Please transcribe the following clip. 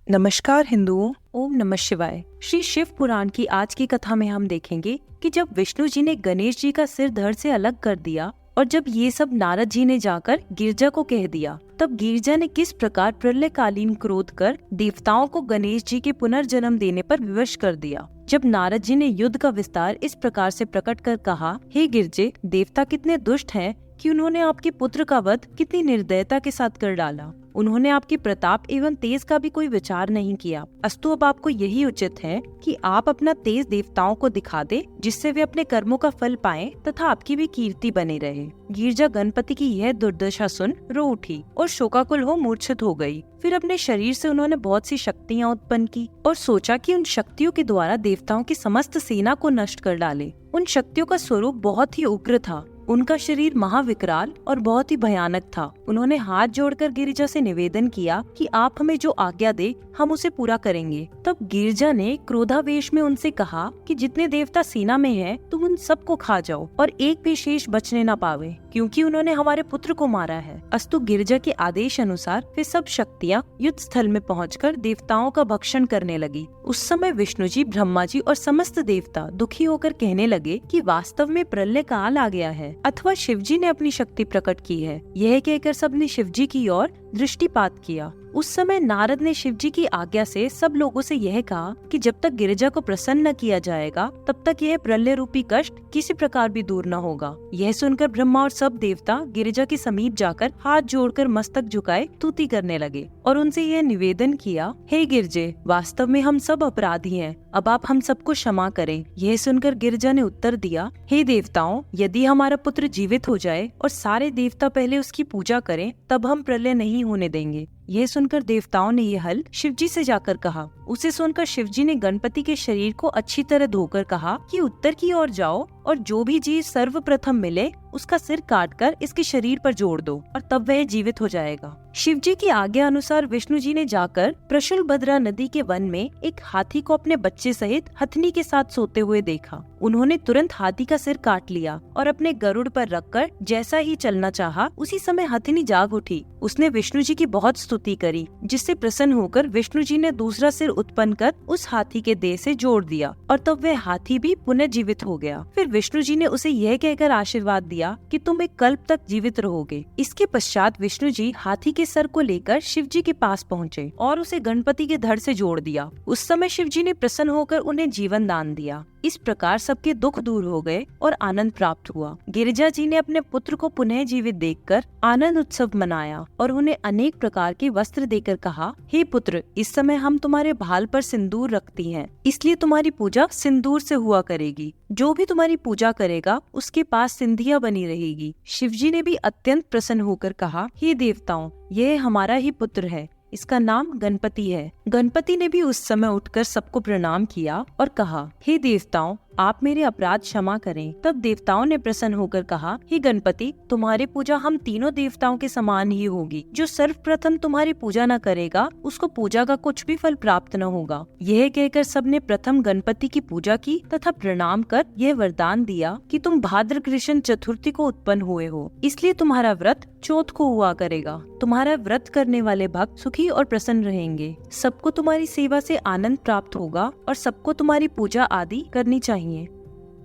नमस्कार हिंदुओं, ओम नमः शिवाय। श्री शिव पुराण की आज की कथा में हम देखेंगे कि जब विष्णु जी ने गणेश जी का सिर धड़ से अलग कर दिया और जब ये सब नारद जी ने जाकर गिरजा को कह दिया, तब गिरजा ने किस प्रकार प्रलयकालीन क्रोध कर देवताओं को गणेश जी के पुनर्जन्म देने पर विवश कर दिया। जब नारद जी ने युद्ध का विस्तार इस प्रकार से प्रकट कर कहा, हे गिरजे, देवता कितने दुष्ट हैं कि उन्होंने आपके पुत्र का वध कितनी निर्दयता के साथ कर डाला। उन्होंने आपके प्रताप एवं तेज का भी कोई विचार नहीं किया। अस्तु अब आपको यही उचित है कि आप अपना तेज देवताओं को दिखा दे, जिससे वे अपने कर्मों का फल पाएं तथा आपकी भी कीर्ति बनी रहे। गिरजा गणपति की यह दुर्दशा सुन रो उठी और शोकाकुल हो मूर्छित हो गई। फिर अपने शरीर से उन्होंने बहुत सी शक्तियाँ उत्पन्न की और सोचा कि उन शक्तियों के द्वारा देवताओं की समस्त सेना को नष्ट कर डाले। उन शक्तियों का स्वरूप बहुत ही उग्र था। उनका शरीर महाविकराल और बहुत ही भयानक था। उन्होंने हाथ जोड़कर गिरिजा से निवेदन किया कि आप हमें जो आज्ञा दे हम उसे पूरा करेंगे। तब गिरिजा ने क्रोधावेश में उनसे कहा कि जितने देवता सेना में हैं, तुम उन सबको खा जाओ और एक भी शेष बचने न पावे, क्योंकि उन्होंने हमारे पुत्र को मारा है। अस्तु गिरिजा के आदेश अनुसार वे सब शक्तियाँ युद्ध स्थल में पहुंचकर देवताओं का भक्षण करने लगी। उस समय विष्णु जी, ब्रह्मा जी और समस्त देवता दुखी होकर कहने लगे कि वास्तव में प्रलय काल आ गया है अथवा शिव जी ने अपनी शक्ति प्रकट की है। यह कहकर सबने शिव जी की ओर दृष्टिपात किया। उस समय नारद ने शिव जी की आज्ञा से सब लोगों से यह कहा कि जब तक गिरिजा को प्रसन्न न किया जाएगा तब तक यह प्रलय रूपी कष्ट किसी प्रकार भी दूर न होगा। यह सुनकर ब्रह्मा और सब देवता गिरिजा के समीप जाकर हाथ जोड़कर मस्तक झुकाए स्तुति करने लगे और उनसे यह निवेदन किया, हे गिरजे, वास्तव में हम सब अपराधी हैं, अब आप हम सबको क्षमा करें। यह सुनकर गिरिजा ने उत्तर दिया, हे देवताओं, यदि हमारा पुत्र जीवित हो जाए और सारे देवता पहले उसकी पूजा करें तब हम प्रलय नहीं होने देंगे। यह सुनकर देवताओं ने यह हल शिवजी से जाकर कहा। उसे सुनकर शिवजी ने गणपति के शरीर को अच्छी तरह धोकर कहा कि उत्तर की ओर जाओ और जो भी जीव सर्वप्रथम मिले उसका सिर काटकर इसके शरीर पर जोड़ दो और तब वह जीवित हो जाएगा। शिवजी की आज्ञा अनुसार विष्णु जी ने जाकर प्रशुलभद्रा नदी के वन में एक हाथी को अपने बच्चे सहित हथनी के साथ सोते हुए देखा। उन्होंने तुरंत हाथी का सिर काट लिया और अपने गरुड़ पर रखकर जैसा ही चलना चाहा, उसी समय हथनी जाग उठी। उसने विष्णु जी की बहुत स्तुति करी, जिससे प्रसन्न होकर विष्णु जी ने दूसरा सिर उत्पन्न कर उस हाथी के देह से जोड़ दिया और तब वह हाथी भी पुनर्जीवित हो गया। फिर विष्णु जी ने उसे यह कहकर आशीर्वाद दिया कि तुम एक कल्प तक जीवित रहोगे। इसके पश्चात विष्णु जी हाथी के सर को लेकर शिव जी के पास पहुँचे और उसे गणपति के धड़ से जोड़ दिया। उस समय शिव जी ने प्रसन्न होकर उन्हें जीवन दान दिया। इस प्रकार सबके दुख दूर हो गए और आनंद प्राप्त हुआ। गिरिजा जी ने अपने पुत्र को पुनः जीवित देखकर आनंद उत्सव मनाया और उन्हें अनेक प्रकार के वस्त्र देकर कहा, हे पुत्र, इस समय हम तुम्हारे भाल पर सिंदूर रखती हैं, इसलिए तुम्हारी पूजा सिंदूर से हुआ करेगी। जो भी तुम्हारी पूजा करेगा उसके पास सिंधिया बनी रहेगी। शिवजी ने भी अत्यंत प्रसन्न होकर कहा, हे देवताओं, यह हमारा ही पुत्र है, इसका नाम गणपति है। गणपति ने भी उस समय उठकर सबको प्रणाम किया और कहा, हे देवताओं, आप मेरे अपराध क्षमा करें। तब देवताओं ने प्रसन्न होकर कहा, हे गणपति, तुम्हारी पूजा हम तीनों देवताओं के समान ही होगी। जो सर्वप्रथम तुम्हारी पूजा न करेगा उसको पूजा का कुछ भी फल प्राप्त न होगा। यह कहकर सबने प्रथम गणपति की पूजा की तथा प्रणाम कर यह वरदान दिया कि तुम भाद्र कृष्ण चतुर्थी को उत्पन्न हुए हो, इसलिए तुम्हारा व्रत चौथ को हुआ करेगा। तुम्हारा व्रत करने वाले भक्त सुखी और प्रसन्न रहेंगे। सबको तुम्हारी सेवा से आनंद प्राप्त होगा और सबको तुम्हारी पूजा आदि करनी चाहिए।